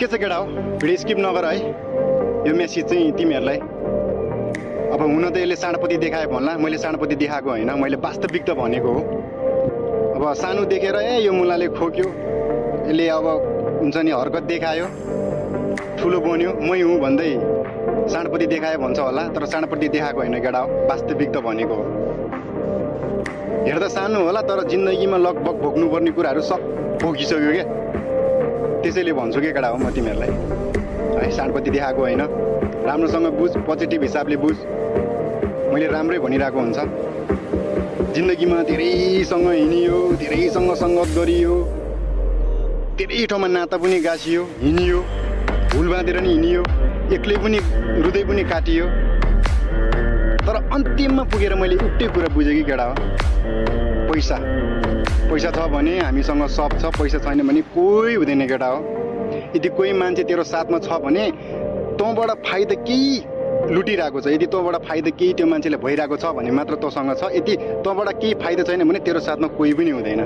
के छ केटा हो भिडियो स्किप नगर है यो मेसेज चाहिँ तिमीहरूलाई अब हुन त यसले साँडपति देखायो भन्ला मैले साँडपति देखाएको होइन मैले वास्तविकता भनेको हो अब सानो देखेर यो मुलाले खोक्यो यसले अब हुन्छ नि हरकत देखायो ठुलो बन्यो मै हुँ भन्दै साँडपति देखायो भन्छ होला तर साँडपति देखाएको होइन केटा हो वास्तविकता भनेको हो हेर्दा सानो होला तर जिन्दगीमा लगभग भोग्नुपर्ने कुराहरू सब भोगिसक्यो क्या त्यसैले भन्छु के केटा हो म तिमीहरूलाई है साँडपति देखाएको होइन राम्रोसँग बुझ पोजिटिभ हिसाबले बुझ मैले राम्रै भनिरहेको हुन्छ जिन्दगीमा धेरैसँग हिँडियो धेरैसँग सङ्गत गरियो धेरै ठाउँमा नाता पनि गाँसियो हिँडियो भुल बाँधेर नि हिँडियो एक्लै पनि हृदय पनि काटियो तर अन्तिममा पुगेर मैले एउटै कुरा बुझेँ कि केटा हो पैसा पैसा छ भने हामीसँग सब छ पैसा छैन भने कोही हुँदैन केटा हो यदि कोही मान्छे तेरो साथमा छ भने तँबाट फाइदा केही लुटिरहेको छ यदि तँबाट फाइदा केही त्यो मान्छेले भइरहेको छ भने मात्र तँसँग छ यदि तँबाट केही फाइदा छैन भने तेरो साथमा कोही पनि हुँदैन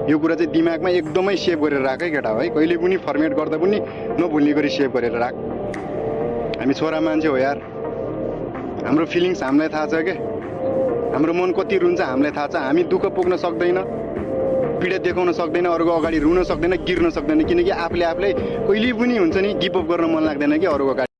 यो कुरा चाहिँ दिमागमा एकदमै सेभ गरेर राख है केटा हो है कहिले पनि फर्मेट गर्दा पनि नभुल्ने गरी सेभ गरेर राख हामी छोरा मान्छे हो यार हाम्रो फिलिङ्स हामीलाई थाहा छ क्या हाम्रो मन कति रुन्छ हामीलाई थाहा छ हामी दुःख पोख्न सक्दैन पीडा देखाउन सक्दैन अरूको अगाडि रुन सक्दैन गिर्न सक्दैन किनकि आफूले कहिले पनि हुन्छ नि गिभ अप गर्न मन लाग्दैन कि अरूको अगाडि